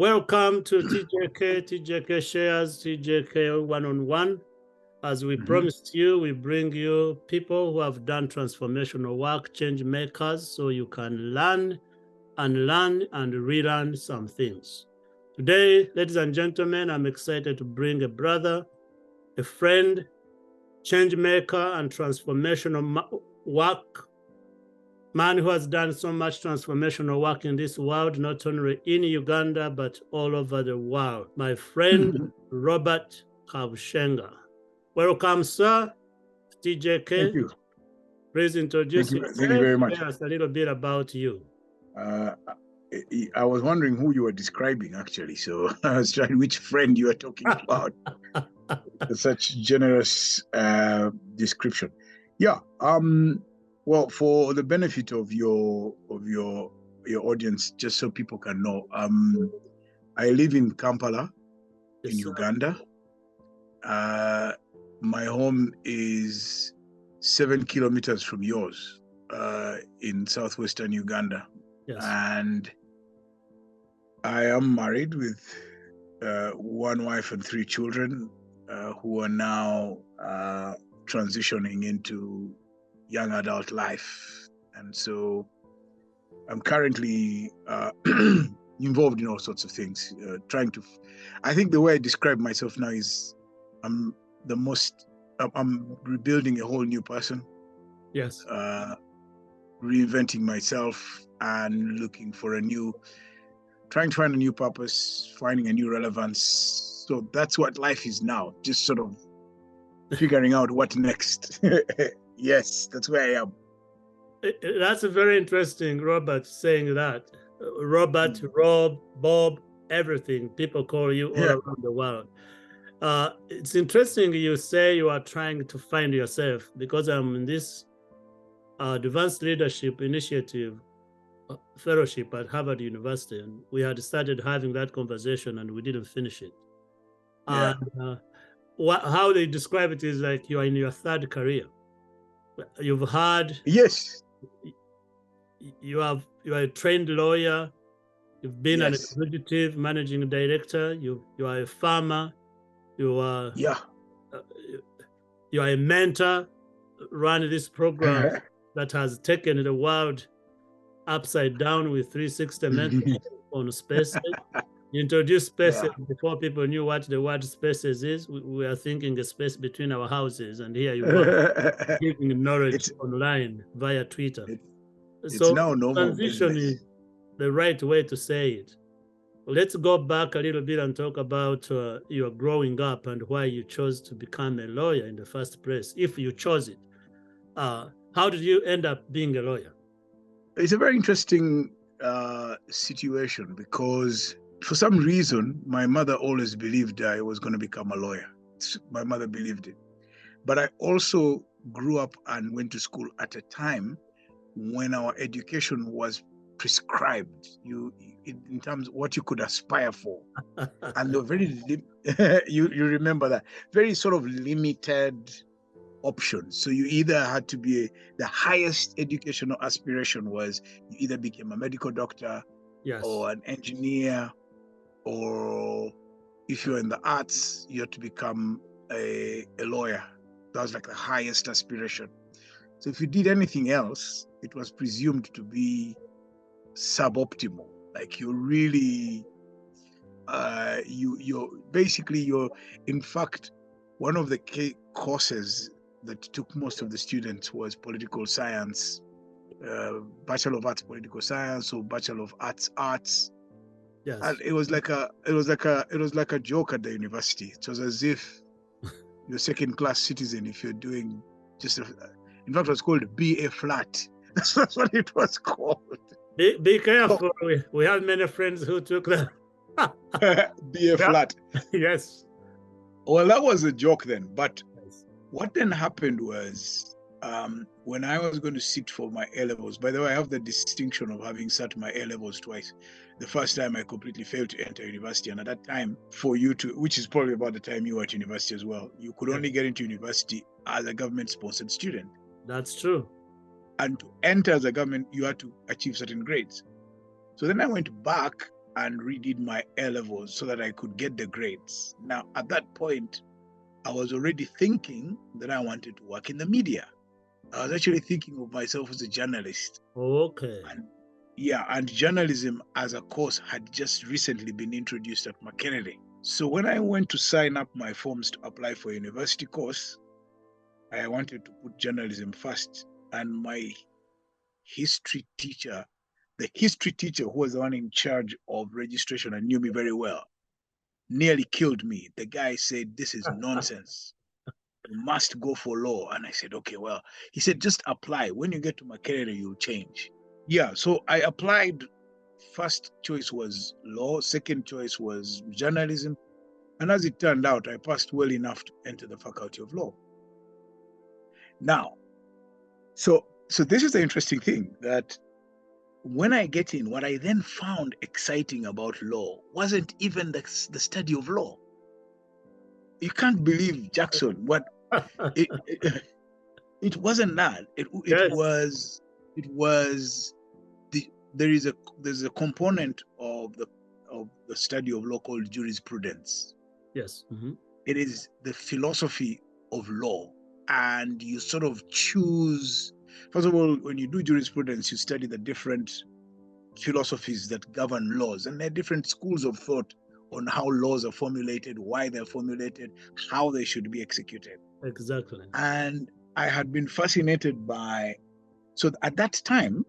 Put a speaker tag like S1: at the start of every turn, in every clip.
S1: Welcome to TJK Shares, TJK One-on-One. As we promised you, we bring you people who have done transformational work, change makers, so you can learn and relearn some things. Today, ladies and gentlemen, I'm excited to bring a brother, a friend, change maker, and transformational work. Man who has done so much transformational work in this world, not only in Uganda, but all over the world. My friend, Robert Kabushenga. Welcome, sir. TJK.
S2: Thank you.
S1: Please introduce yourself.
S2: Thank you very much.
S1: Tell us a little bit about you.
S2: I was wondering who you were describing, actually. So I was trying which friend you were talking about. Such generous description. Yeah. Well, for the benefit of your audience, just so people can know, I live in Kampala, in Uganda. My home is 7 kilometers from yours, in southwestern Uganda.
S1: Yes.
S2: And I am married with one wife and 3 children who are now transitioning into young adult life. And so I'm currently involved in all sorts of things, I think the way I describe myself now is I'm rebuilding a whole new person.
S1: Yes.
S2: Reinventing myself and looking for trying to find a new purpose, finding a new relevance. So that's what life is now, just sort of figuring out what next. Yes, that's where I am.
S1: That's very interesting, Robert, saying that. Robert, Rob, Bob, everything. People call you all around the world. It's interesting you say you are trying to find yourself, because I'm in this Advanced Leadership Initiative fellowship at Harvard University, and we had started having that conversation and we didn't finish it.
S2: Yeah.
S1: How they describe it is like you are in your 3rd career. You've had,
S2: yes,
S1: you are a trained lawyer, you've been an executive managing director, you are a farmer, you are a mentor, run this program that has taken the world upside down with 360 mentorship on spaces. You introduced spaces before people knew what the word spaces is. We are thinking a space between our houses, and here you are giving knowledge online via Twitter.
S2: It's now normal
S1: transition
S2: business.
S1: is the right way to say it. Let's go back a little bit and talk about your growing up and why you chose to become a lawyer in the first place, if you chose it. How did you end up being a lawyer?
S2: It's a very interesting situation, because for some reason, my mother always believed I was going to become a lawyer. My mother believed it. But I also grew up and went to school at a time when our education was prescribed, in terms of what you could aspire for. And the very, you remember that, very sort of limited options. So you either had to be the highest educational aspiration was you either became a medical doctor or an engineer, or if you're in the arts, you had to become a lawyer. That was like the highest aspiration. So if you did anything else, it was presumed to be suboptimal. Like you're really, in fact, one of the key courses that took most of the students was political science, Bachelor of Arts political science, or Bachelor of Arts.
S1: Yes.
S2: And it was like a joke at the university. It was as if you're a second-class citizen if you're doing in fact, it was called BA flat. That's what it was called.
S1: Be careful. We have many friends who took that.
S2: BA flat.
S1: Yes.
S2: Well, that was a joke then. But what then happened was, when I was going to sit for my A-levels, by the way, I have the distinction of having sat my A-levels twice. The first time I completely failed to enter university, and at that time, for you to, which is probably about the time you were at university as well, you could only get into university as a government-sponsored student.
S1: That's true.
S2: And to enter as a government, you had to achieve certain grades. So then I went back and redid my A-levels so that I could get the grades. Now, at that point, I was already thinking that I wanted to work in the media. I was actually thinking of myself as a journalist.
S1: Okay.
S2: And journalism as a course had just recently been introduced at Makerere. So when I went to sign up my forms to apply for a university course, I wanted to put journalism first. And my history teacher, the history teacher who was the one in charge of registration and knew me very well, nearly killed me. The guy said, "This is nonsense. You must go for law." And I said, "Okay, well," he said, "just apply. When you get to Makerere, you'll change." Yeah, so I applied. First choice was law, second choice was journalism. And as it turned out, I passed well enough to enter the Faculty of Law. Now, so this is the interesting thing, that when I get in, what I then found exciting about law wasn't even the study of law. You can't believe, Jackson, what it wasn't that. There's a component of the study of law called jurisprudence.
S1: Yes. Mm-hmm.
S2: It is the philosophy of law, and you sort of choose. First of all, when you do jurisprudence, you study the different philosophies that govern laws, and there are different schools of thought on how laws are formulated, why they're formulated, how they should be executed.
S1: Exactly.
S2: And I had been fascinated by, so at that time,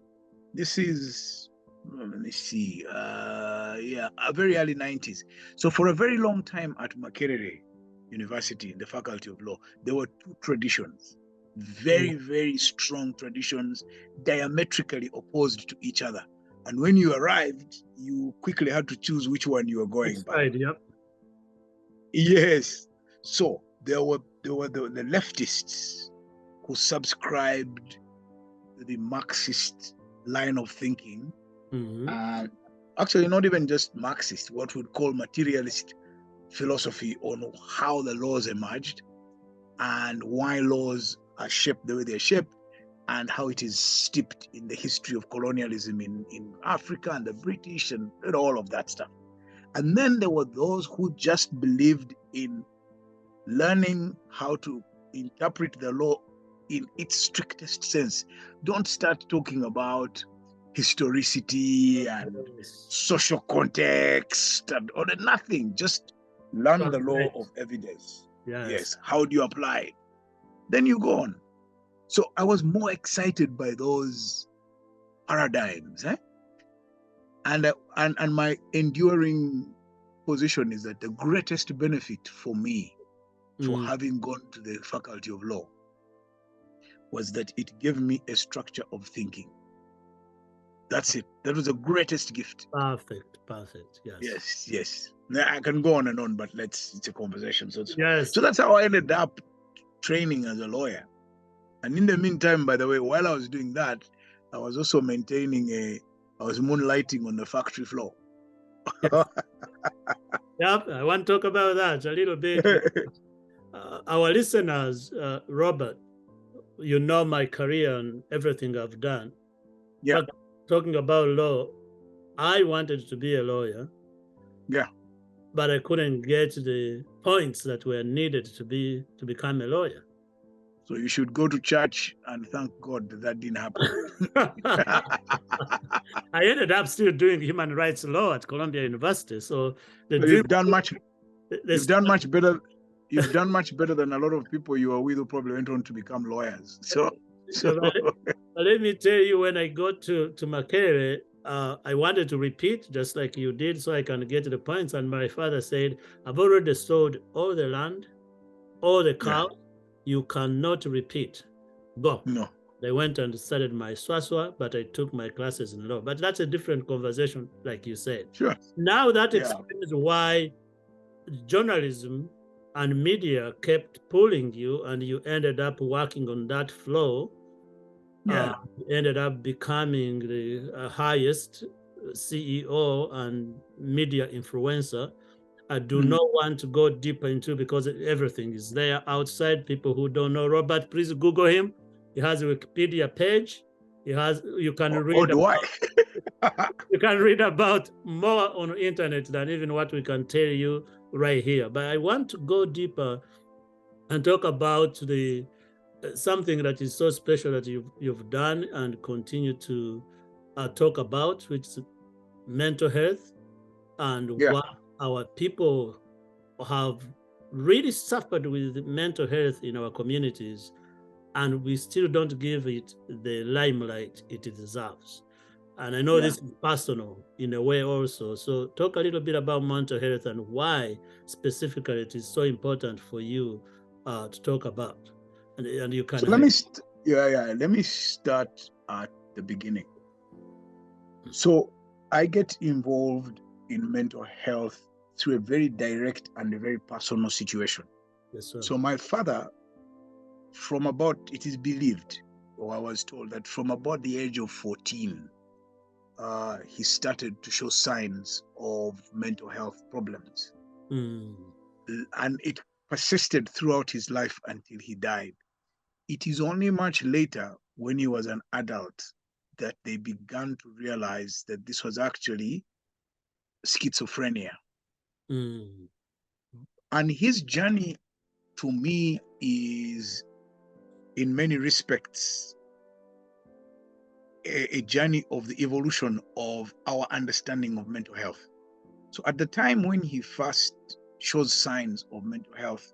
S2: this is, let me see, very early 90s. So for a very long time at Makerere University, the Faculty of Law, there were two traditions, very, very strong traditions, diametrically opposed to each other. And when you arrived, you quickly had to choose which one you were going by.
S1: Yep.
S2: Yes. So there were the leftists who subscribed to the Marxist line of thinking, and actually not even just Marxist, what we'd call materialist philosophy on how the laws emerged and why laws are shaped the way they're shaped, and how it is steeped in the history of colonialism in Africa and the British and all of that stuff. And then there were those who just believed in learning how to interpret the law in its strictest sense. Don't start talking about historicity and social context and all that, nothing. Just learn the law of evidence. Yes. How do you apply it? Then you go on. So I was more excited by those paradigms, and my enduring position is that the greatest benefit for me for having gone to the Faculty of Law was that it gave me a structure of thinking. That's it. That was the greatest gift.
S1: Perfect.
S2: Yes. Now, I can go on and on, but it's a conversation. So that's how I ended up training as a lawyer. And in the meantime, by the way, while I was doing that, I was also I was moonlighting on the factory floor.
S1: Yep, I want to talk about that a little bit. Our listeners, Robert, you know my career and everything I've done.
S2: Yeah.
S1: But talking about law, I wanted to be a lawyer.
S2: Yeah.
S1: But I couldn't get the points that were needed to become a lawyer.
S2: So you should go to church and thank God that didn't happen.
S1: I ended up still doing human rights law at Columbia University. So
S2: you've done much better. You've done much better than a lot of people you are with who probably went on to become lawyers.
S1: But let me tell you, when I got to Makerere, I wanted to repeat just like you did so I can get the points. And my father said, "I've already sold all the land, all the cows. Yeah. You cannot repeat. Go."
S2: No.
S1: They went and studied my swaswa, but I took my classes in law. But that's a different conversation, like you said.
S2: Sure.
S1: Now that explains why journalism and media kept pulling you, and you ended up working on that flow.
S2: Yeah.
S1: Ended up becoming the highest CEO and media influencer. I do not want to go deeper into because everything is there outside. People who don't know Robert, please Google him. He has a Wikipedia page. You can read.
S2: Do I?
S1: You can read about more on the internet than even what we can tell you right here. But I want to go deeper and talk about the something that is so special that you've done and continue to talk about, which is mental health and
S2: Yeah.
S1: what our people have really suffered with mental health in our communities, and we still don't give it the limelight it deserves. And I know
S2: Yeah.
S1: this is personal in a way also. So talk a little bit about mental health and why specifically it is so important for you to talk about. And you can
S2: So
S1: help.
S2: let me start at the beginning. So I get involved in mental health through a very direct and a very personal situation.
S1: Yes, sir.
S2: So my father, from about, it is believed, or I was told that from about the age of 14, he started to show signs of mental health problems.
S1: Mm.
S2: And it persisted throughout his life until he died. It is only much later, when he was an adult, that they began to realize that this was actually schizophrenia.
S1: Mm.
S2: And his journey to me is, in many respects, a journey of the evolution of our understanding of mental health. So at the time when he first shows signs of mental health,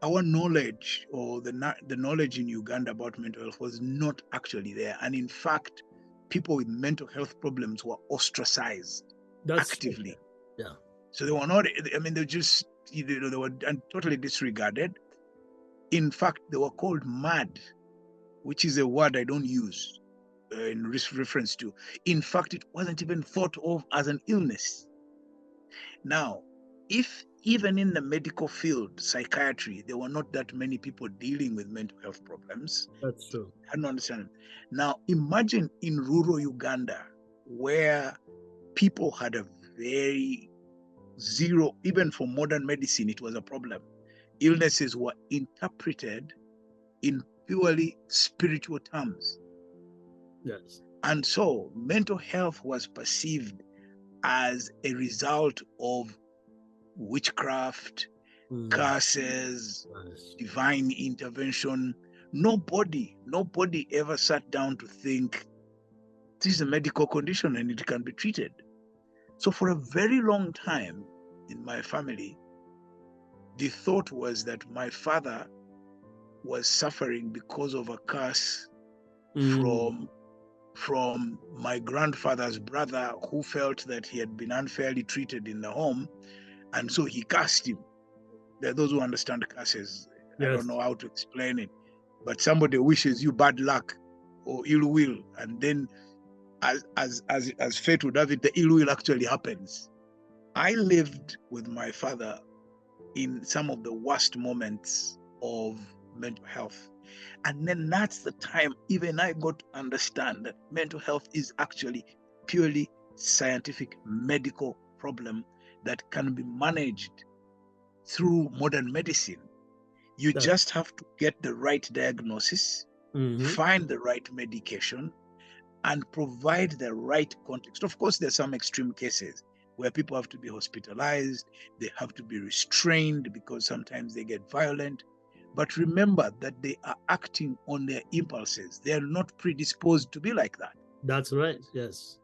S2: our knowledge, or the knowledge in Uganda about mental health, was not actually there. And in fact, people with mental health problems were ostracized
S1: That's true.
S2: actively.
S1: Yeah.
S2: So they were not, I mean, they just, they were totally disregarded. In fact, they were called mad, which is a word I don't use in reference to. In fact, it wasn't even thought of as an illness. Now, if even in the medical field, psychiatry, there were not that many people dealing with mental health problems,
S1: That's true.
S2: I don't understand. Now, imagine in rural Uganda, where people had a very zero, even for modern medicine, it was a problem. Illnesses were interpreted in purely spiritual terms.
S1: Yes.
S2: And so mental health was perceived as a result of witchcraft,
S1: Mm.
S2: curses,
S1: Yes.
S2: divine intervention. Nobody ever sat down to think this is a medical condition and it can be treated. So for a very long time in my family, the thought was that my father was suffering because of a curse
S1: Mm.
S2: from my grandfather's brother, who felt that he had been unfairly treated in the home, and so he cursed him. There are those who understand curses. I
S1: Yes.
S2: don't know how to explain it, but somebody wishes you bad luck or ill will, and then as fate would have it, the ill will actually happens. I lived with my father in some of the worst moments of mental health. And then that's the time even I got to understand that mental health is actually purely scientific medical problem that can be managed through modern medicine. You
S1: That.
S2: just have to get the right diagnosis,
S1: Mm-hmm.
S2: find the right medication, and provide the right context. Of course, there's some extreme cases where people have to be hospitalized, they have to be restrained because sometimes they get violent. But remember that they are acting on their impulses. They are not predisposed to be like that.
S1: That's right. Yes.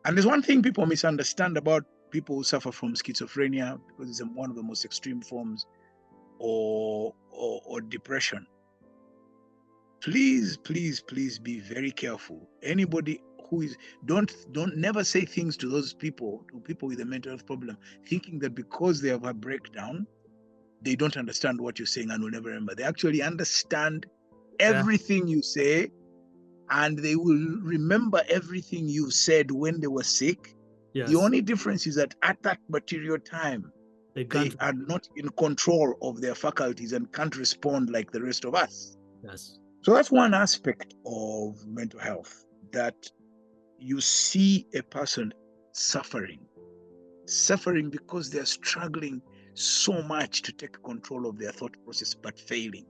S2: And there's one thing people misunderstand about people who suffer from schizophrenia, because it's one of the most extreme forms, or depression. Please, please, please be very careful. Anybody who is, don't never say things to those people, to people with a mental health problem, thinking that because they have a breakdown, they don't understand what you're saying and will never remember. They actually understand
S1: Yeah.
S2: everything you say, and they will remember everything you said when they were sick. The
S1: Yes.
S2: only difference is that at that material time,
S1: They
S2: they
S1: can't.
S2: are not in control of their faculties and can't respond like the rest of us.
S1: Yes.
S2: So that's one aspect of mental health, that you see a person suffering because they're struggling so much to take control of their thought process, but failing.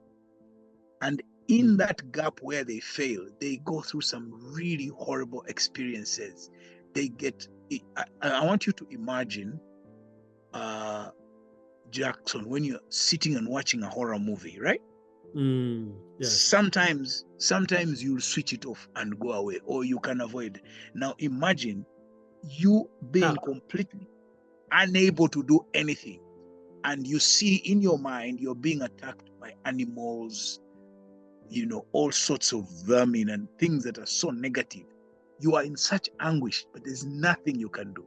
S2: And
S1: Mm.
S2: in that gap where they fail, they go through some really horrible experiences. they get. I want you to imagine, Jackson, when you're sitting and watching a horror movie, right?
S1: Yes.
S2: Sometimes you'll switch it off and go away, or you can avoid. Now imagine you being completely unable to do anything, and you see in your mind you're being attacked by animals, all sorts of vermin and things that are so negative. You are in such anguish, but there's nothing you can do.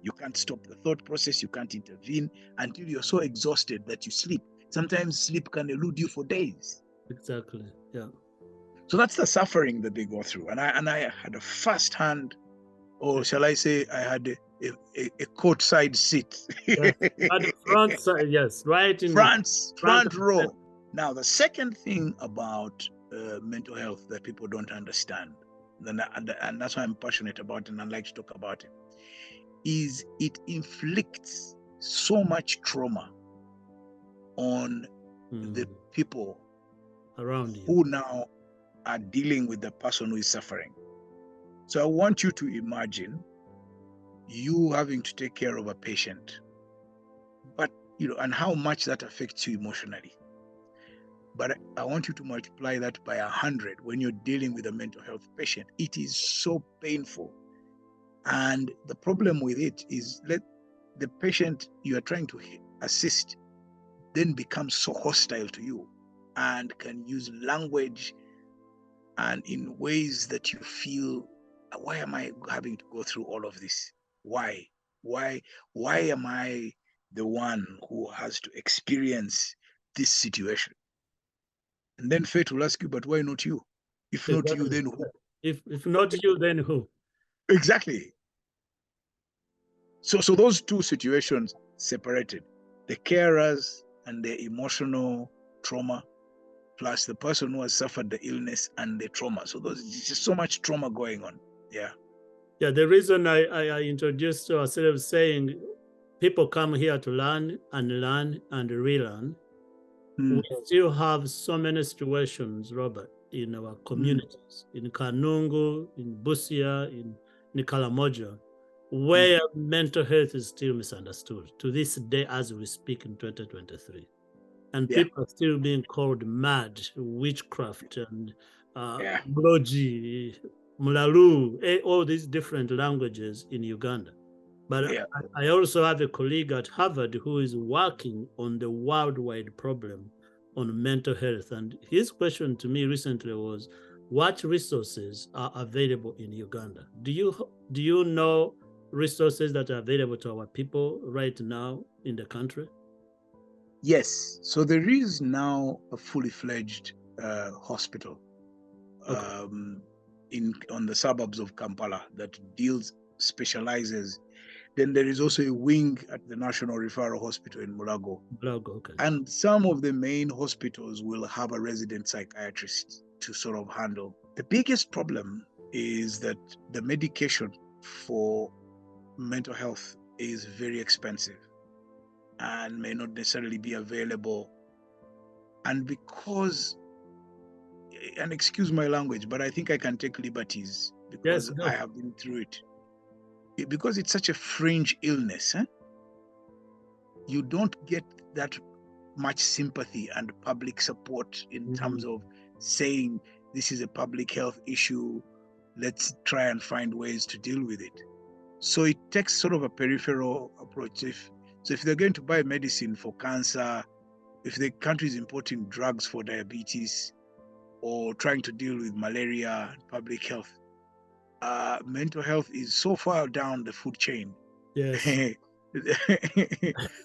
S2: You can't stop the thought process, you can't intervene until you're so exhausted that you sleep. Sometimes sleep can elude you for days.
S1: Exactly. Yeah.
S2: So that's the suffering that they go through. And I had a first hand, or shall I say, I had a courtside seat.
S1: Yes. At the front side, yes, right in the front
S2: front row. Now, the second thing about mental health that people don't understand, and that's why I'm passionate about it and I like to talk about it, is it inflicts so much trauma on the people
S1: around you
S2: who now are dealing with the person who is suffering. So I want you to imagine you having to take care of a patient, but and how much that affects you emotionally. But I want you to multiply that by 100 when you're dealing with a mental health patient. It is so painful. And the problem with it is, let the patient you are trying to assist then becomes so hostile to you and can use language and in ways that you feel, why am I having to go through all of this? Why am I the one who has to experience this situation? And then fate will ask you, but why not you? If not you, then who?
S1: If not you, then who?
S2: Exactly. So those two situations separated, the carers and their emotional trauma, plus the person who has suffered the illness and the trauma. So there's just so much trauma going on. Yeah.
S1: Yeah, the reason I introduced ourselves saying people come here to learn and relearn. We still have so many situations, Robert, in our communities, in Kanungu, in Busia, in Nikalamoja, where mental health is still misunderstood to this day as we speak in 2023. And people are still being called mad, witchcraft, and Mloji, Mulalu, all these different languages in Uganda. But I also have a colleague at Harvard who is working on the worldwide problem on mental health. And his question to me recently was, what resources are available in Uganda? Do you know resources that are available to our people right now in the country?
S2: Yes. So there is now a fully fledged hospital on the suburbs of Kampala that specializes. Then there is also a wing at the National Referral Hospital in Mulago.
S1: Okay.
S2: And some of the main hospitals will have a resident psychiatrist to sort of handle. The biggest problem is that the medication for mental health is very expensive and may not necessarily be available. And because, and excuse my language, but I think I can take liberties because I have been through it. Because it's such a fringe illness, you don't get that much sympathy and public support in terms of saying this is a public health issue, let's try and find ways to deal with it. So it takes sort of a peripheral approach. So if they're going to buy medicine for cancer, if the country is importing drugs for diabetes or trying to deal with malaria, public health, mental health is so far down the food chain.
S1: Yes.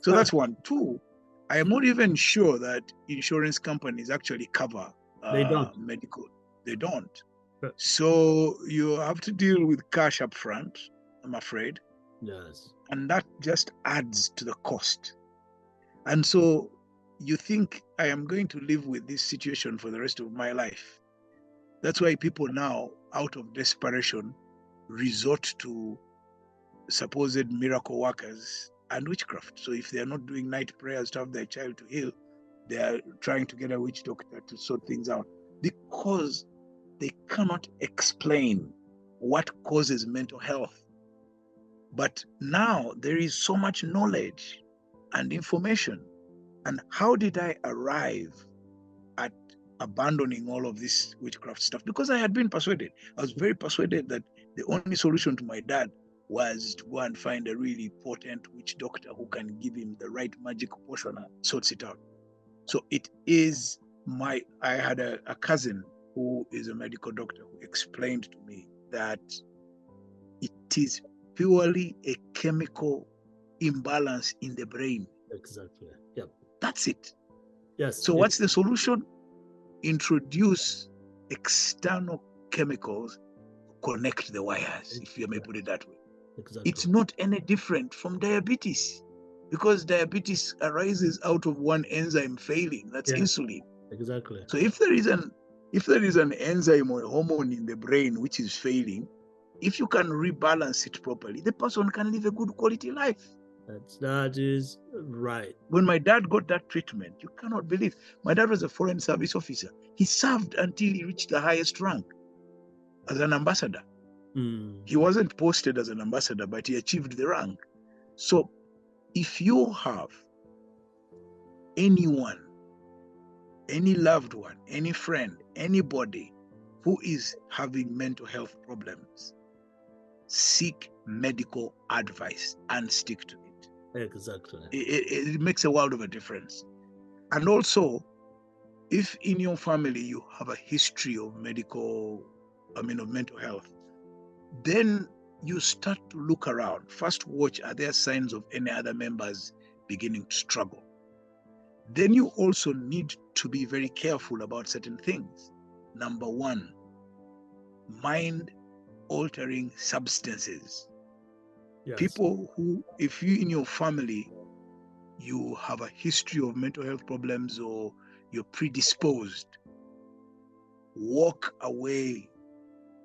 S2: So that's one. Two, I am not even sure that insurance companies actually cover medical. They don't. So you have to deal with cash up front, I'm afraid.
S1: Yes.
S2: And that just adds to the cost. And so you think I am going to live with this situation for the rest of my life. That's why people now, out of desperation, resort to supposed miracle workers and witchcraft. So if they're not doing night prayers to have their child to heal, they are trying to get a witch doctor to sort things out because they cannot explain what causes mental health. But now there is so much knowledge and information. And how did I arrive at abandoning all of this witchcraft stuff? Because I had been persuaded. I was very persuaded that the only solution to my dad was to go and find a really potent witch doctor who can give him the right magic potion and sorts it out. So it is I had a cousin who is a medical doctor who explained to me that it is purely a chemical imbalance in the brain.
S1: Exactly. Yep.
S2: That's it.
S1: Yes.
S2: So what's the solution? Introduce external chemicals to connect the wires, if you may put it that way.
S1: Exactly.
S2: It's not any different from diabetes, because diabetes arises out of one enzyme failing. That's insulin.
S1: Exactly.
S2: So if there is an enzyme or hormone in the brain which is failing, if you can rebalance it properly, the person can live a good quality life.
S1: That is right.
S2: When my dad got that treatment, you cannot believe. My dad was a foreign service officer. He served until he reached the highest rank as an ambassador. He wasn't posted as an ambassador, but he achieved the rank. So if you have anyone, any loved one, any friend, anybody who is having mental health problems, seek medical advice and stick to it.
S1: Exactly.
S2: It makes a world of a difference. And also, if in your family you have a history of mental health, then you start to look around. First, watch, are there signs of any other members beginning to struggle? Then you also need to be very careful about certain things. Number one, mind-altering substances.
S1: Yes.
S2: People who, if you in your family, you have a history of mental health problems or you're predisposed, walk away,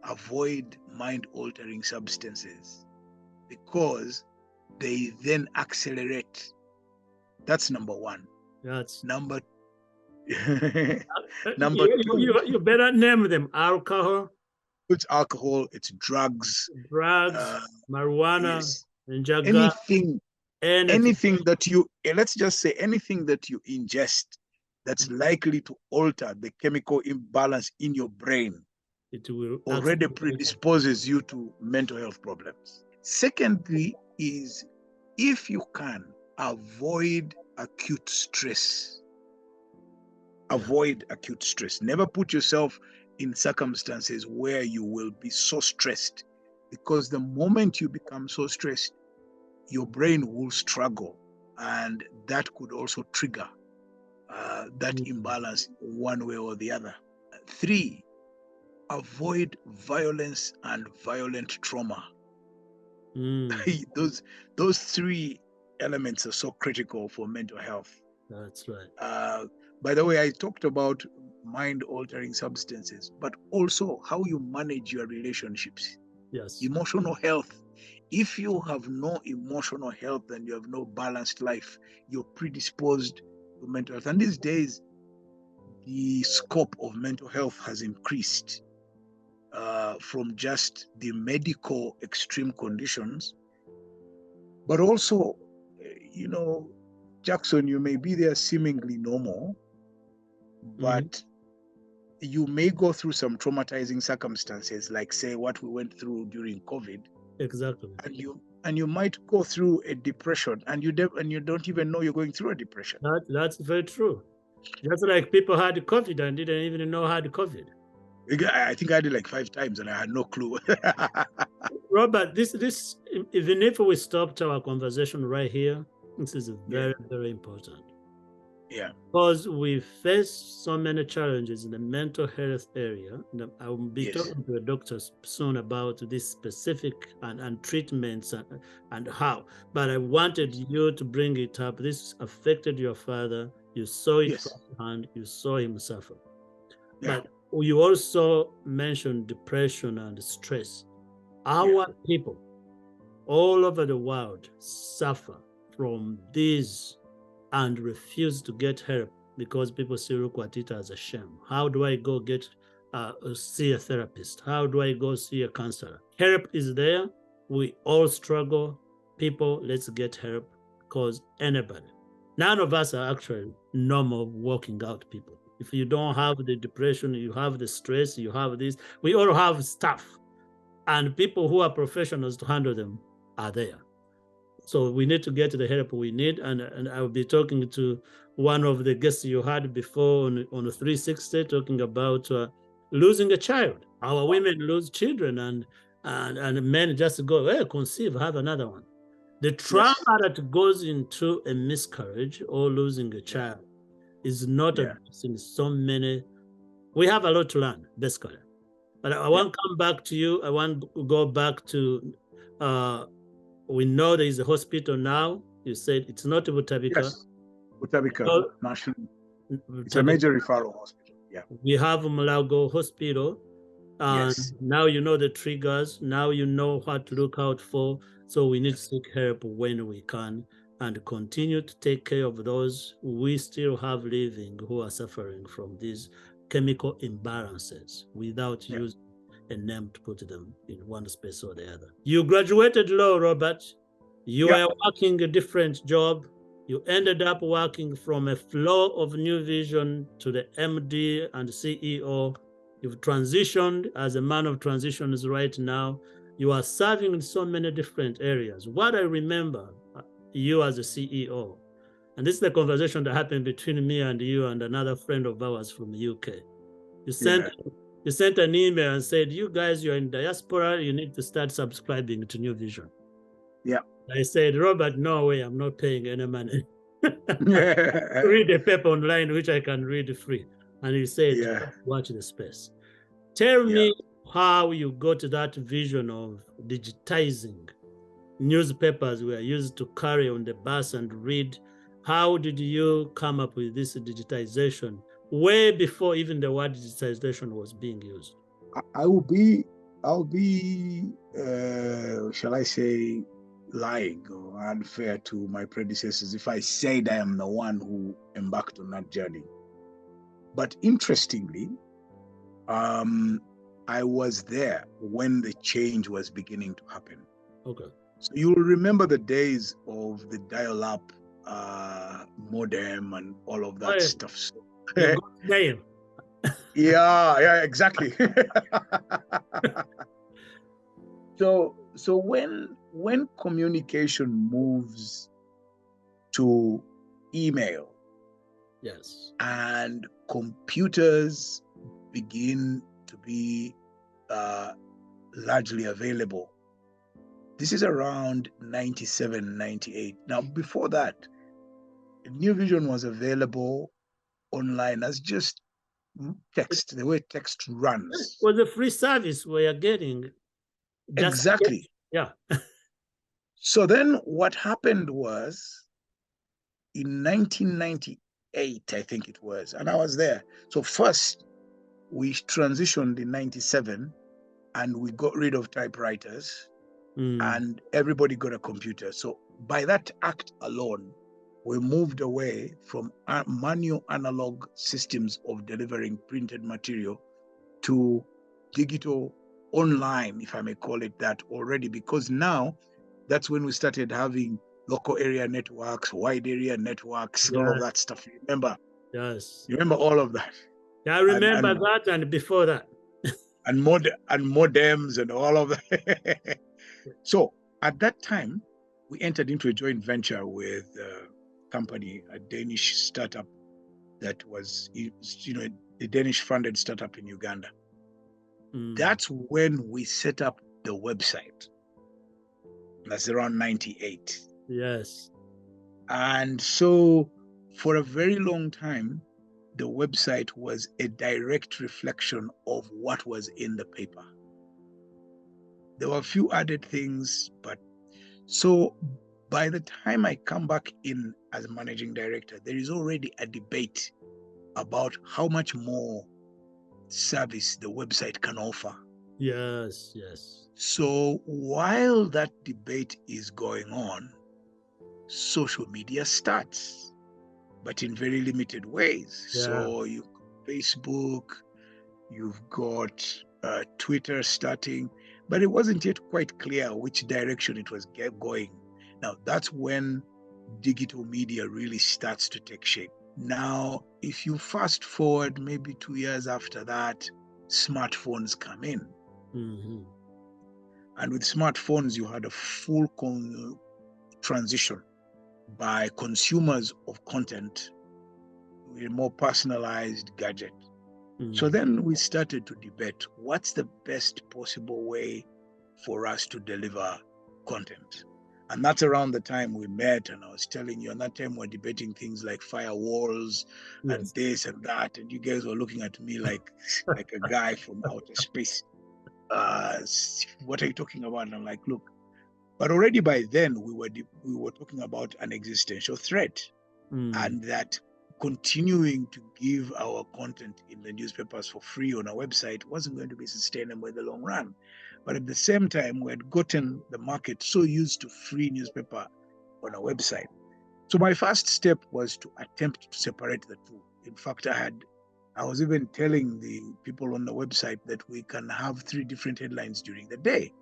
S2: avoid mind-altering substances, because they then accelerate. That's number one.
S1: That's
S2: number two.
S1: You better name them. Alcohol.
S2: It's alcohol, it's drugs,
S1: marijuana,
S2: yes,
S1: and
S2: anything that you, let's just say anything that you ingest that's likely to alter the chemical imbalance in your brain,
S1: it will
S2: already predisposes you to mental health problems. Secondly is, if you can, avoid acute stress. Avoid acute stress. Never put yourself in circumstances where you will be so stressed, because the moment you become so stressed, your brain will struggle, and that could also trigger that imbalance one way or the other. 3, avoid violence and violent trauma. Those 3 elements are so critical for mental health.
S1: That's right.
S2: By the way, I talked about mind-altering substances, but also how you manage your relationships.
S1: Yes.
S2: Emotional health. If you have no emotional health and you have no balanced life, you're predisposed to mental health. And these days, the scope of mental health has increased from just the medical extreme conditions, but also, Jackson, you may be there seemingly normal, but you may go through some traumatizing circumstances, like say what we went through during COVID.
S1: Exactly.
S2: And you might go through a depression, and you don't even know you're going through a depression.
S1: That's very true. Just like people had COVID and didn't even know had COVID.
S2: I think I did like 5 times and I had no clue.
S1: Robert, this even if we stopped our conversation right here, this is very, very important.
S2: Yeah.
S1: Because we face so many challenges in the mental health area. I will be talking to a doctor soon about this specific and treatments and how. But I wanted you to bring it up. This affected your father. You saw it firsthand. You saw him suffer. But you also mentioned depression and stress. Our people all over the world suffer from these and refuse to get help because people still look at it as a shame. How do I go get see a therapist? How do I go see a counselor? Help is there. We all struggle. People, let's get help, because anybody, none of us are actually normal working out people. If you don't have the depression, you have the stress, you have this, we all have stuff. And people who are professionals to handle them are there. So we need to get the help we need. And I'll be talking to one of the guests you had before on 360, talking about losing a child. Our women lose children, and men just go, hey, conceive, have another one. The trauma that goes into a miscarriage or losing a child is not addressing so many. We have a lot to learn, basically. But I want to come back to you. I want to go back to, we know there is a hospital now. You said it's not Butabika.
S2: Yes, Butabika National. It's a major referral hospital. Yeah.
S1: We have Malago Hospital. And now you know the triggers. Now you know what to look out for. So we need to seek help when we can and continue to take care of those we still have living who are suffering from these chemical imbalances without using a name to put them in one space or the other. You graduated law, Robert. You were working a different job. You ended up working from a flow of New Vision to the MD and CEO. You've transitioned as a man of transitions right now. You are serving in so many different areas. What I remember, you as a CEO, and this is the conversation that happened between me and you and another friend of ours from the UK. You sent an email and said, you guys, you're in diaspora, you need to start subscribing to New Vision.
S2: Yeah.
S1: I said, Robert, no way, I'm not paying any money. Read a paper online, which I can read free. And he said, watch the space. Tell me how you got that vision of digitizing newspapers were used to carry on the bus and read. How did you come up with this digitization way before even the word digitization was being used?
S2: I'll be, shall I say, lying or unfair to my predecessors if I said I am the one who embarked on that journey. But interestingly, I was there when the change was beginning to happen.
S1: Okay.
S2: So you'll remember the days of the dial-up modem and all of that stuff. So, yeah, exactly. So when communication moves to email, and computers begin to be largely available, this is around 97, 98. Now, before that, New Vision was available online as just text, the way text runs.
S1: It was a free service we are getting.
S2: Exactly.
S1: Yeah.
S2: So then what happened was in 1998, I think it was, and I was there. So first, we transitioned in 97 and we got rid of typewriters and everybody got a computer. So by that act alone, we moved away from manual analog systems of delivering printed material to digital online, if I may call it that already, because now that's when we started having local area networks, wide area networks, and all of that stuff. You remember?
S1: Yes.
S2: You remember all of that?
S1: Yeah, I remember that and before that.
S2: and modems and all of that. So at that time, we entered into a joint venture with a company, a Danish startup that was, a Danish funded startup in Uganda. That's when we set up the website. That's around 98.
S1: Yes.
S2: And so for a very long time, the website was a direct reflection of what was in the paper. There were a few added things, but so by the time I come back in as a managing director, there is already a debate about how much more service the website can offer.
S1: Yes, yes.
S2: So while that debate is going on, social media starts, but in very limited ways. Yeah. So you Facebook, you've got Twitter starting, but it wasn't yet quite clear which direction it was going. Now, that's when digital media really starts to take shape. Now, if you fast forward maybe 2 years after that, smartphones come in.
S1: Mm-hmm.
S2: And with smartphones, you had a full transition by consumers of content to a more personalized gadget. So then we started to debate what's the best possible way for us to deliver content. And that's around the time we met, and I was telling you, and that time we're debating things like firewalls and
S1: Yes.
S2: this and that, and you guys were looking at me like a guy from outer space. What are you talking about? And I'm like, look, but already by then we were talking about an existential threat, and that continuing to give our content in the newspapers for free on our website wasn't going to be sustainable in the long run. But at the same time, we had gotten the market so used to free newspaper on our website. So my first step was to attempt to separate the two. In fact, I was even telling the people on the website that we can have 3 different headlines during the day.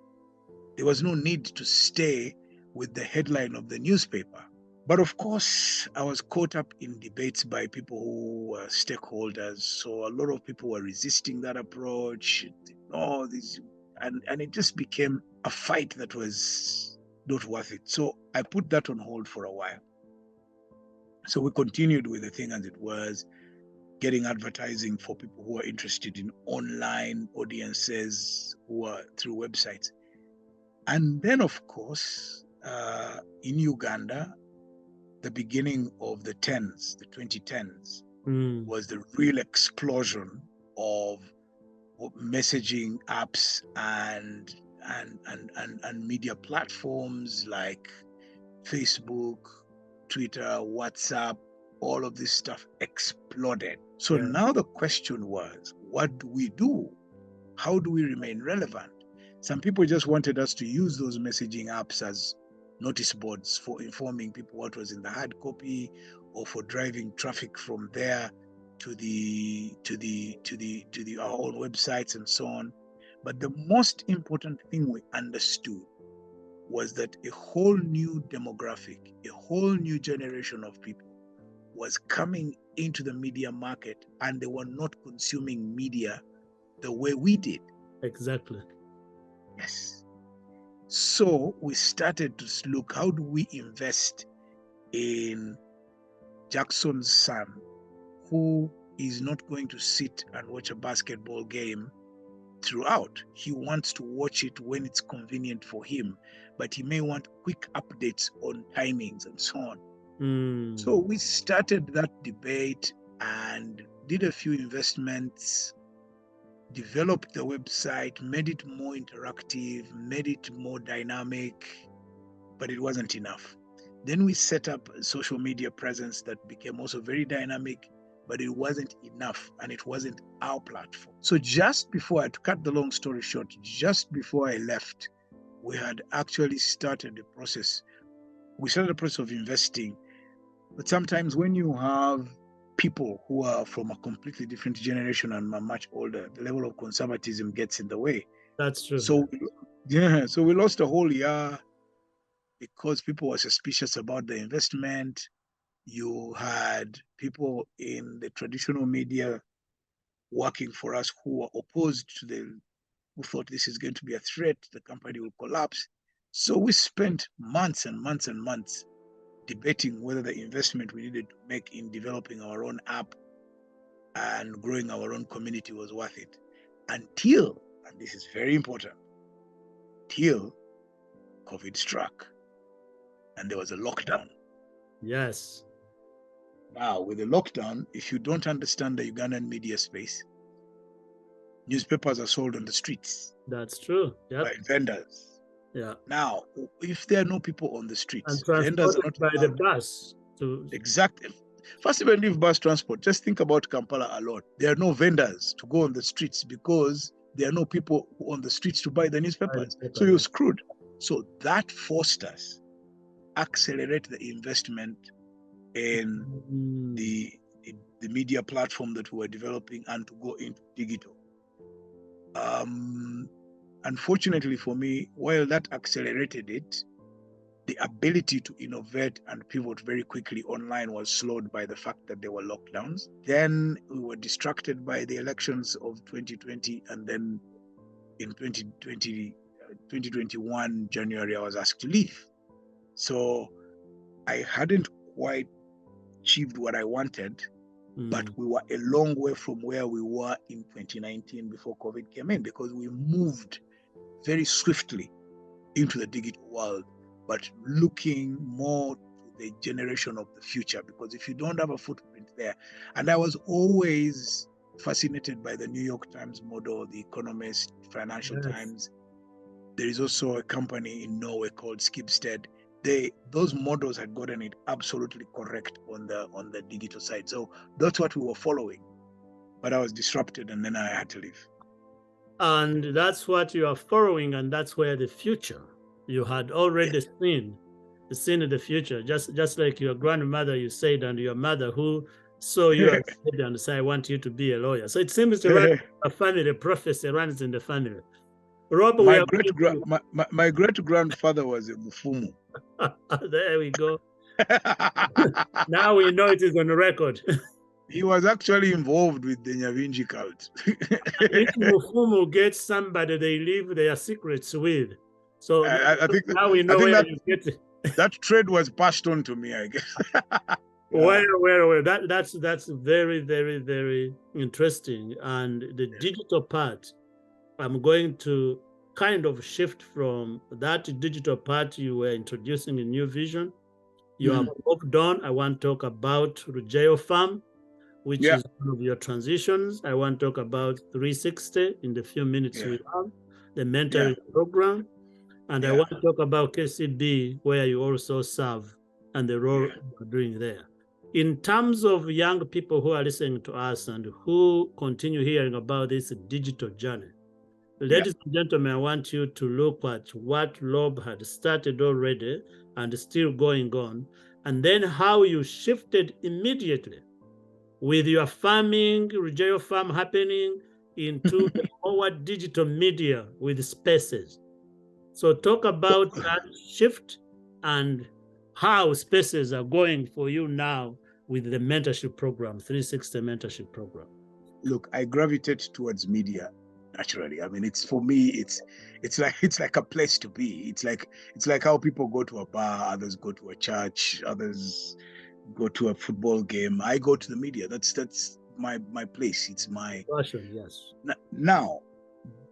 S2: There was no need to stay with the headline of the newspaper. But of course, I was caught up in debates by people who were stakeholders. So a lot of people were resisting that approach. And it just became a fight that was not worth it. So I put that on hold for a while. So we continued with the thing as it was, getting advertising for people who are interested in online audiences who are through websites. And then, of course, in Uganda, the beginning of the 2010s, was the real explosion of messaging apps and media platforms like Facebook, Twitter, WhatsApp. All of this stuff exploded. So now the question was, what do we do? How do we remain relevant? Some people just wanted us to use those messaging apps as notice boards for informing people what was in the hard copy, or for driving traffic from there to our own websites and so on. But the most important thing we understood was that a whole new demographic, a whole new generation of people was coming into the media market, and they were not consuming media the way we did.
S1: Exactly.
S2: Yes. So we started to look, how do we invest in Jackson's son, who is not going to sit and watch a basketball game throughout. He wants to watch it when it's convenient for him, but he may want quick updates on timings and so on. So we started that debate and did a few investments, developed the website, made it more interactive, made it more dynamic, but it wasn't enough. Then we set up a social media presence that became also very dynamic, but it wasn't enough, and it wasn't our platform. So just before, to cut the long story short, just before I left, we had actually started the process. We started the process of investing. But sometimes when you have people who are from a completely different generation and are much older, the level of conservatism gets in the way.
S1: That's true.
S2: So we lost a whole year because people were suspicious about the investment. You had people in the traditional media working for us who were opposed to who thought this is going to be a threat, the company will collapse. So we spent months and months and months debating whether the investment we needed to make in developing our own app and growing our own community was worth it. Until, and this is very important, till COVID struck and there was a lockdown.
S1: Yes.
S2: Now, with the lockdown, if you don't understand the Ugandan media space, newspapers are sold on the streets.
S1: That's true. Yep.
S2: By vendors.
S1: Yeah.
S2: Now, if there are no people on the streets,
S1: And
S2: vendors are not
S1: by
S2: allowed.
S1: the bus.
S2: Exactly. First, even leave bus transport. Just think about Kampala alone. There are no vendors to go on the streets because there are no people on the streets to buy the newspapers. So you're screwed. So that forced us accelerate the investment in the media platform that we were developing and to go into digital. Unfortunately for me, while that accelerated it, the ability to innovate and pivot very quickly online was slowed by the fact that there were lockdowns. Then we were distracted by the elections of 2020, and then in 2021 January, I was asked to leave. So I hadn't quite achieved what I wanted, but we were a long way from where we were in 2019 before COVID came in, because we moved very swiftly into the digital world, but looking more to the generation of the future, because if you don't have a footprint there, and I was always fascinated by the New York Times model, the Economist, Financial Times. There is also a company in Norway called Skibsted. Those models had gotten it absolutely correct on the digital side. So that's what we were following. But I was disrupted, and then I had to leave.
S1: And that's what you are following, and that's where the future. You had already seen the future, just like your grandmother, you said, and your mother who saw you as and said, I want you to be a lawyer. So it seems to run a family, prophecy runs in the family. Rob,
S2: my great grandfather was a Mufumu.
S1: There we go. Now we know it is on record.
S2: He was actually involved with the Nyavinji cult.
S1: If Mufumu gets somebody they leave their secrets with. So
S2: I think
S1: now we know where you get it.
S2: That trade was passed on to me, I guess.
S1: Well, that's very, very, very interesting. And the digital part, I'm going to kind of shift from that digital part you were introducing a new vision. You have worked on. I want to talk about Ruggiero Farm, which is one of your transitions. I want to talk about 360 in the few minutes we have, the mentoring program. And I want to talk about KCB, where you also serve, and the role you're doing there. In terms of young people who are listening to us and who continue hearing about this digital journey, ladies and gentlemen, I want you to look at what Rob had started already and still going on, and then how you shifted immediately with your farming, Ruggiero Farm happening, into the more digital media with Spaces. So talk about that shift and how Spaces are going for you now with the mentorship program, 360 mentorship program.
S2: Look, I gravitate towards media naturally. I mean, it's for me, it's like a place to be. It's like how people go to a bar, others go to a church, others go to a football game. I go to the media. That's my place. It's my
S1: passion. Yes.
S2: Now,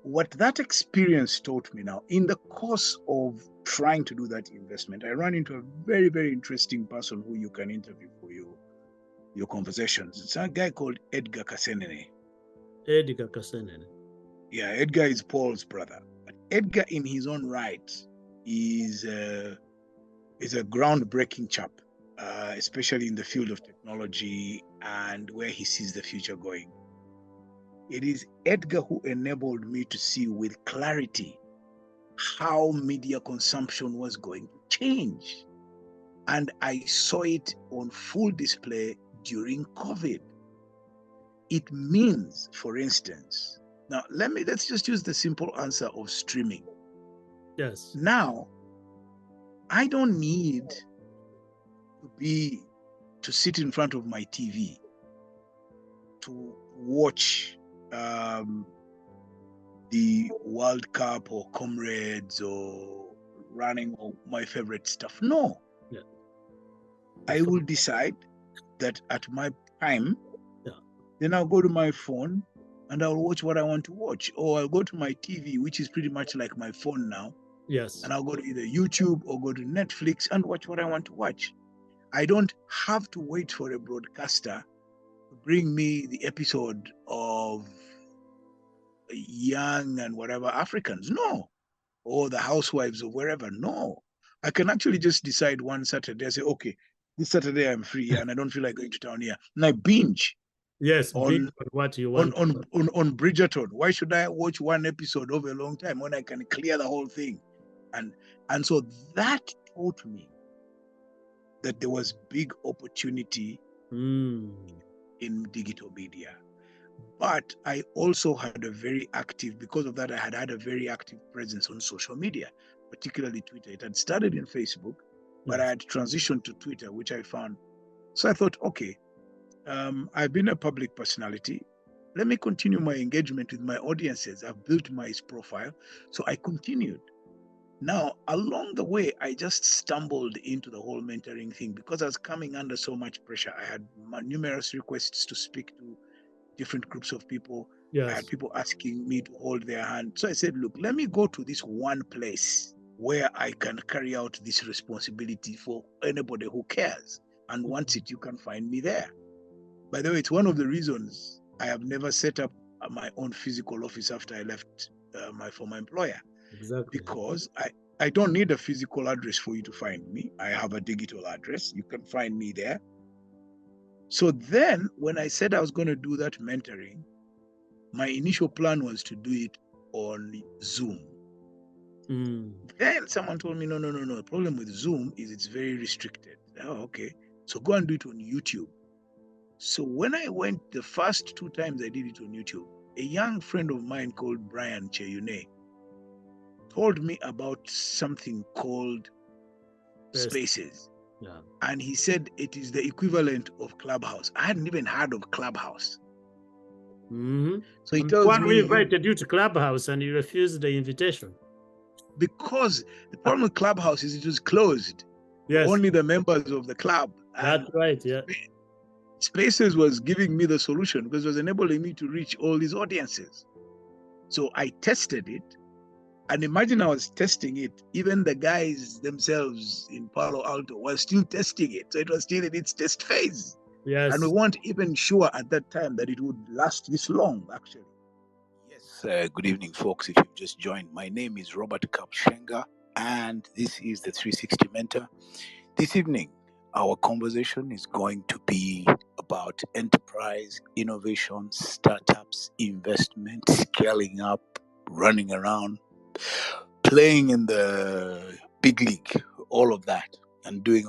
S2: what that experience taught me now, in the course of trying to do that investment, I ran into a very, very interesting person who you can interview for your conversations. It's a guy called Edgar Kasenene.
S1: Edgar Kasenene.
S2: Yeah, Edgar is Paul's brother. But Edgar, in his own right, is a groundbreaking chap, especially in the field of technology and where he sees the future going. It is Edgar who enabled me to see with clarity how media consumption was going to change. And I saw it on full display during COVID. It means, for instance, now let's just use the simple answer of streaming.
S1: Yes.
S2: Now, I don't need to sit in front of my TV to watch the World Cup or Comrades or running or my favorite stuff. No.
S1: Yeah.
S2: I will decide that at my time, then I'll go to my phone and I'll watch what I want to watch. Or I'll go to my TV, which is pretty much like my phone now.
S1: Yes.
S2: And I'll go to either YouTube or go to Netflix and watch what I want to watch. I don't have to wait for a broadcaster to bring me the episode of Young and whatever Africans. No. Or the housewives of wherever. No. I can actually just decide one Saturday, I say, okay, this Saturday I'm free and I don't feel like going to town here. And I binge.
S1: Yes, on what you want.
S2: On Bridgerton. Why should I watch one episode over a long time when I can clear the whole thing? And so that taught me that there was big opportunity in digital media. But I also had a very active, because of that, I had a very active presence on social media, particularly Twitter. It had started in Facebook, but I
S1: Yes.
S2: had transitioned to Twitter, which I found. So I thought, okay, I've been a public personality. Let me continue my engagement with my audiences. I've built my profile. So I continued. Now, along the way, I just stumbled into the whole mentoring thing because I was coming under so much pressure. I had numerous requests to speak to different groups of people. I had
S1: Yes.
S2: people asking me to hold their hand. So I said, look, let me go to this one place where I can carry out this responsibility for anybody who cares and wants it. You can find me there. By the way, it's one of the reasons I have never set up my own physical office after I left my former employer,
S1: Exactly.
S2: because I don't need a physical address for you to find me. I have a digital address. You can find me there. So then, when I said I was going to do that mentoring, my initial plan was to do it on Zoom.
S1: Mm.
S2: Then someone told me, no, no, no, no. The problem with Zoom is it's very restricted. Oh, okay. So go and do it on YouTube. So when I went the first two times I did it on YouTube, a young friend of mine called Brian Cheyune told me about something called
S1: Best.
S2: Spaces.
S1: Yeah.
S2: And he said it is the equivalent of Clubhouse. I hadn't even heard of Clubhouse.
S1: Mm-hmm.
S2: So he
S1: I'm the
S2: tells
S1: one who
S2: me,
S1: invited you to Clubhouse and you refused the invitation.
S2: because the problem with Clubhouse is it was closed to
S1: Yes,
S2: only the members of the club.
S1: that's
S2: And
S1: right. Yeah.
S2: Spaces was giving me the solution because it was enabling me to reach all these audiences. So I tested it. And imagine I was testing it. Even the guys themselves in Palo Alto were still testing it. So it was still in its test phase. And we
S1: Yes.
S2: weren't even sure at that time that it would last this long, actually. Yes, good evening, folks. If you've just joined, my name is Robert Kabushenga, and this is the 360 Mentor. This evening, our conversation is going to be about enterprise, innovation, startups, investment, scaling up, running around, playing in the big league, all of that, and doing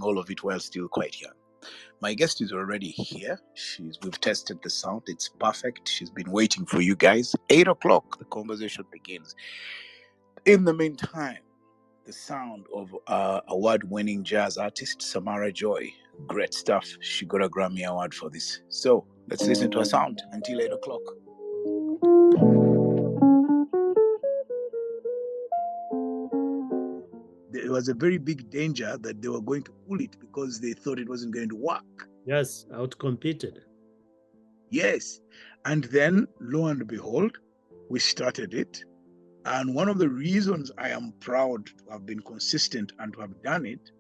S2: all of it while still quite young. My guest is already here. We've tested the sound. It's perfect. She's been waiting for you guys. 8 o'clock, the conversation begins. In the meantime, the sound of award-winning jazz artist Samara Joy. Great stuff. She got a Grammy Award for this. So let's listen to her sound until 8 o'clock. There was a very big danger that they were going to pull it because they thought it wasn't going to work.
S1: Yes. Outcompeted.
S2: Yes. And then, lo and behold, we started it. And one of the reasons I am proud to have been consistent and to have done it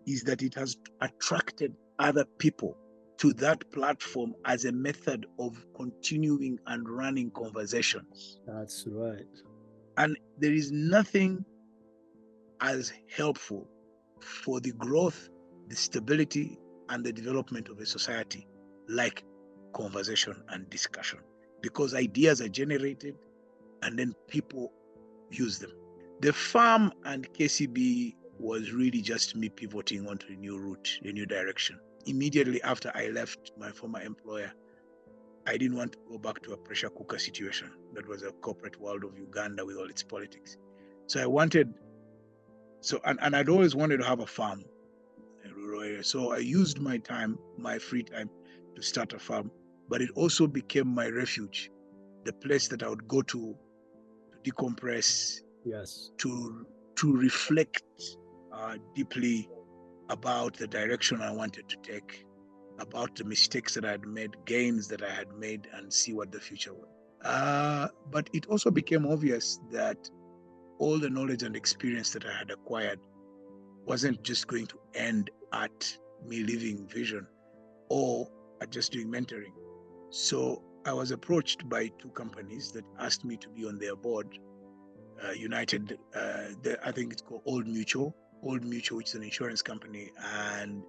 S2: is that it has attracted other people to that platform as a method of continuing and running conversations.
S1: That's right.
S2: And there is nothing as helpful for the growth, the stability, and the development of a society like conversation and discussion, because ideas are generated and then people use them. The farm and KCB was really just me pivoting onto a new route, a new direction. Immediately after I left my former employer, I didn't want to go back to a pressure cooker situation that was a corporate world of Uganda with all its politics. So I wanted, and I'd always wanted to have a farm in a rural area. So I used my time, my free time, to start a farm. But it also became my refuge, the place that I would go to decompress,
S1: Yes.
S2: to reflect deeply about the direction I wanted to take, about the mistakes that I had made, gains that I had made, and see what the future was. But it also became obvious that all the knowledge and experience that I had acquired wasn't just going to end at me leaving Vision or at just doing mentoring. So I was approached by two companies that asked me to be on their board. United, I think it's called Old Mutual, which is an insurance company, and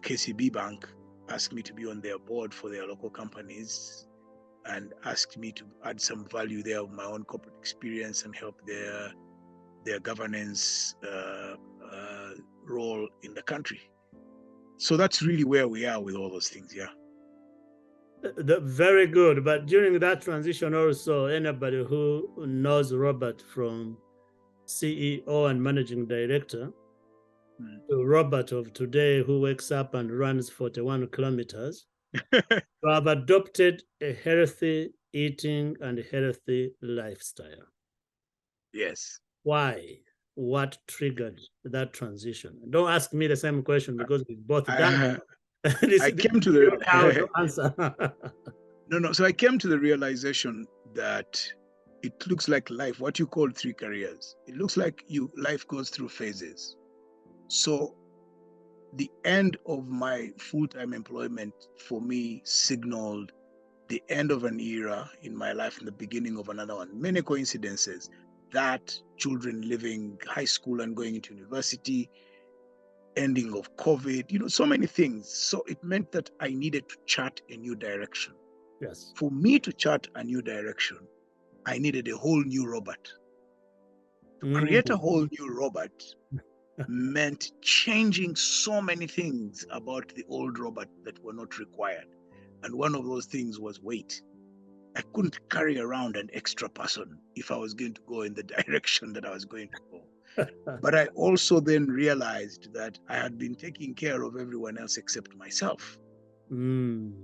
S2: KCB Bank asked me to be on their board for their local companies and asked me to add some value there of my own corporate experience and help their governance role in the country. So that's really where we are with all those things, yeah.
S1: Very good. But during that transition also, anybody who knows Robert from CEO and managing director to Robert of today, who wakes up and runs 41 kilometers, to have adopted a healthy eating and healthy lifestyle.
S2: Yes.
S1: Why? What triggered that transition? Don't ask me the same question because we both done.
S2: I came to the
S1: how to answer.
S2: No. So I came to the realization that it looks like life, what you call 3 careers. It looks like life goes through phases. So the end of my full-time employment for me signaled the end of an era in my life and the beginning of another one. Many coincidences. That, children leaving high school and going into university, ending of COVID, so many things. So it meant that I needed to chart a new direction.
S1: Yes.
S2: For me to chart a new direction, I needed a whole new Robert. To create a whole new Robert meant changing so many things about the old Robert that were not required. And one of those things was weight. I couldn't carry around an extra person if I was going to go in the direction that I was going to go. But I also then realized that I had been taking care of everyone else except myself.
S1: You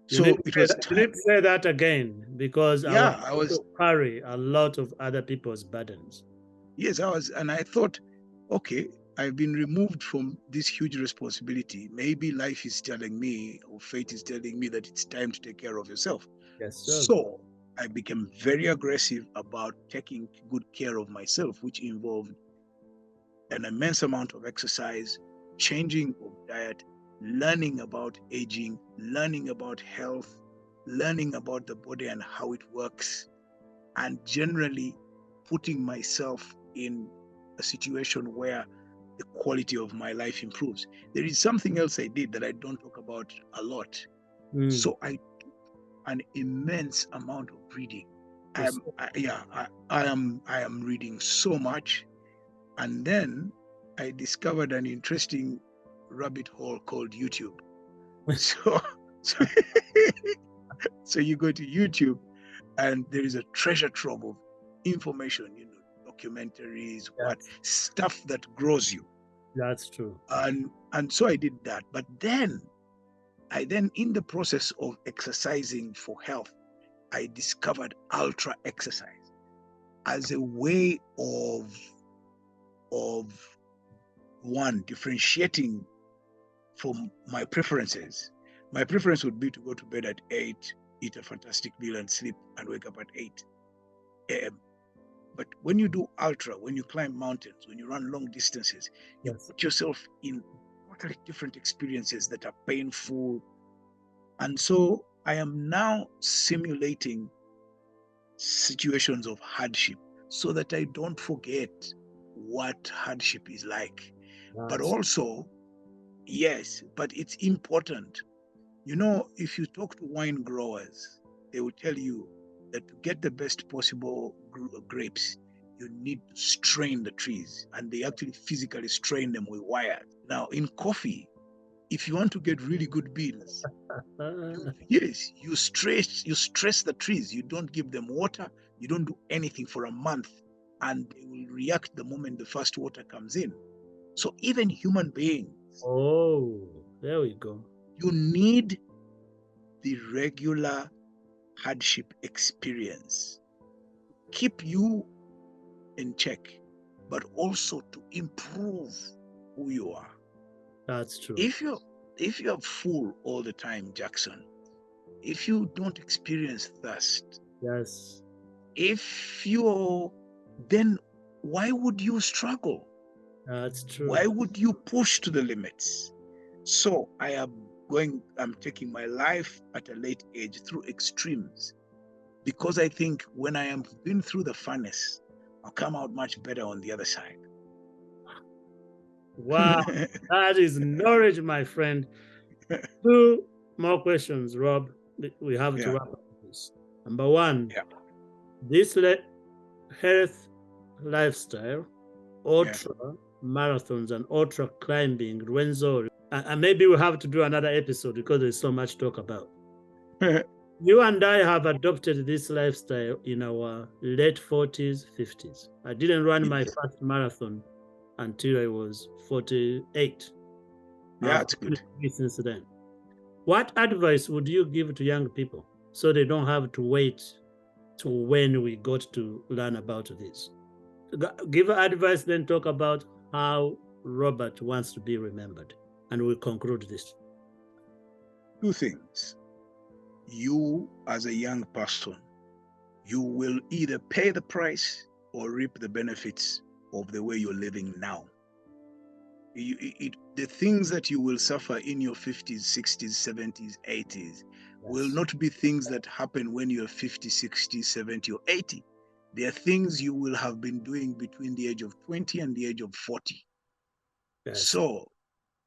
S2: So it was time.
S1: You need to say that again, because
S2: I was
S1: carry a lot of other people's burdens.
S2: Yes, and I thought, okay, I've been removed from this huge responsibility. Maybe life is telling me, or fate is telling me, that it's time to take care of yourself.
S1: Yes, sir.
S2: So I became very aggressive about taking good care of myself, which involved an immense amount of exercise, changing of diet, learning about aging, learning about health, learning about the body and how it works, and generally putting myself in a situation where the quality of my life improves. There is something else I did that I don't talk about a lot. So I took an immense amount of reading. I am reading so much. And then I discovered an interesting rabbit hole called YouTube. So you go to YouTube and there is a treasure trove of information, documentaries, stuff that grows you.
S1: That's true.
S2: And so I did that. But then in the process of exercising for health, I discovered ultra exercise as a way of one, differentiating from my preferences. My preference would be to go to bed at 8, eat a fantastic meal and sleep and wake up at 8 a.m. But when you do ultra, when you climb mountains, when you run long distances, you put yourself in totally different experiences that are painful. And so I am now simulating situations of hardship so that I don't forget what hardship is like. But also, yes, but it's important. If you talk to wine growers, they will tell you that to get the best possible grapes, you need to strain the trees, and they actually physically strain them with wires. Now, in coffee, if you want to get really good beans, you stress the trees. You don't give them water. You don't do anything for a month, and they will react the moment the first water comes in. So even human beings.
S1: Oh, there we go.
S2: You need the regular hardship experience to keep you in check, but also to improve who you are.
S1: That's true.
S2: If you're full all the time, Jackson, if you don't experience thirst,
S1: yes,
S2: then why would you struggle?
S1: That's true.
S2: Why would you push to the limits? So I'm taking my life at a late age through extremes, because I think when I am been through the furnace, I'll come out much better on the other side.
S1: Wow, that is knowledge, my friend. 2 more questions, Rob. We have to wrap up this. Number 1, this health lifestyle, ultra marathons and ultra climbing, Renzo, and maybe we'll have to do another episode because there's so much to talk about. You and I have adopted this lifestyle in our late 40s, 50s. I didn't run my first marathon until I was 48.
S2: Yeah, it's good.
S1: Since then. What advice would you give to young people so they don't have to wait to when we got to learn about this? Give advice, then talk about how Robert wants to be remembered, and we'll conclude this.
S2: Two things. You, as a young person, you will either pay the price or reap the benefits of the way you're living now. The things that you will suffer in your 50s, 60s, 70s, 80s will not be things that happen when you're 50, 60, 70, or 80. They are things you will have been doing between the age of 20 and the age of 40. Yes.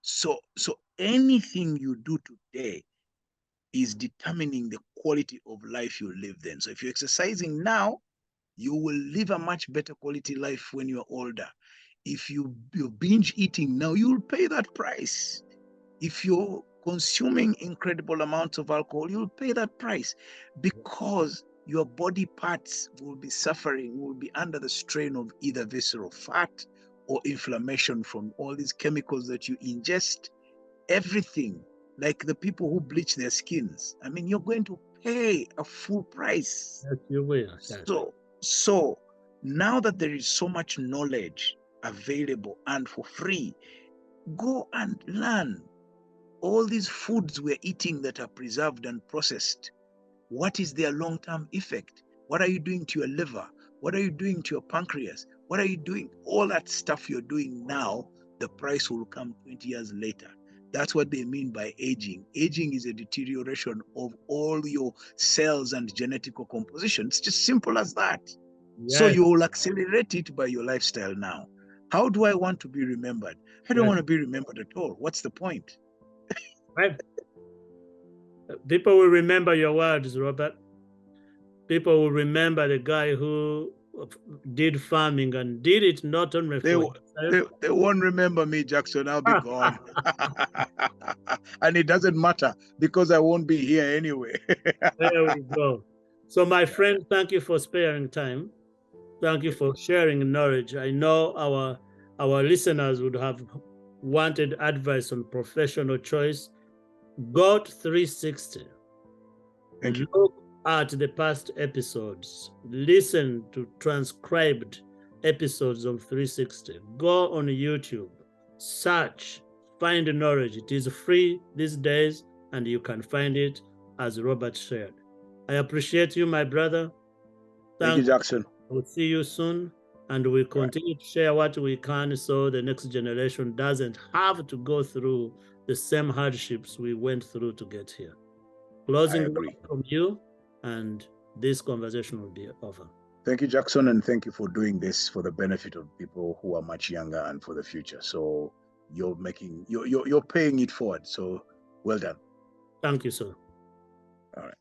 S2: So anything you do today is determining the quality of life you live then. So if you're exercising now, you will live a much better quality life when you're older. If you're binge eating now, you'll pay that price. If you're consuming incredible amounts of alcohol, you'll pay that price because your body parts will be suffering, will be under the strain of either visceral fat or inflammation from all these chemicals that you ingest. Everything, like the people who bleach their skins. I mean, you're going to pay a full price.
S1: Yes, you will.
S2: So now that there is so much knowledge available and for free, go and learn. All these foods we're eating that are preserved and processed, what is their long-term effect? What are you doing to your liver? What are you doing to your pancreas? What are you doing? All that stuff you're doing now, the price will come 20 years later. That's what they mean by aging. Aging is a deterioration of all your cells and genetical composition. It's just simple as that. Yes. So you will accelerate it by your lifestyle now. How do I want to be remembered? I don't want to be remembered at all. What's the point?
S1: Right. People will remember your words, Robert. People will remember the guy who did farming and did it not only for
S2: they won't remember me, Jackson. I'll be gone. And it doesn't matter because I won't be here anyway.
S1: There we go. So my friend, thank you for sparing time. Thank you for sharing knowledge. I know our listeners would have wanted advice on professional choice. Got 360.
S2: Thank you.
S1: Look at the past episodes. Listen to transcribed episodes of 360. Go on YouTube. Search. Find knowledge. It is free these days, and you can find it as Robert shared. I appreciate you, my brother.
S2: Thank you, Jackson.
S1: We'll see you soon, and we'll continue to share what we can so the next generation doesn't have to go through the same hardships we went through to get here. Closing from you, and this conversation will be over.
S2: Thank you, Jackson, and thank you for doing this for the benefit of people who are much younger and for the future. So you're paying it forward. So well done.
S1: Thank you, sir.
S2: All right.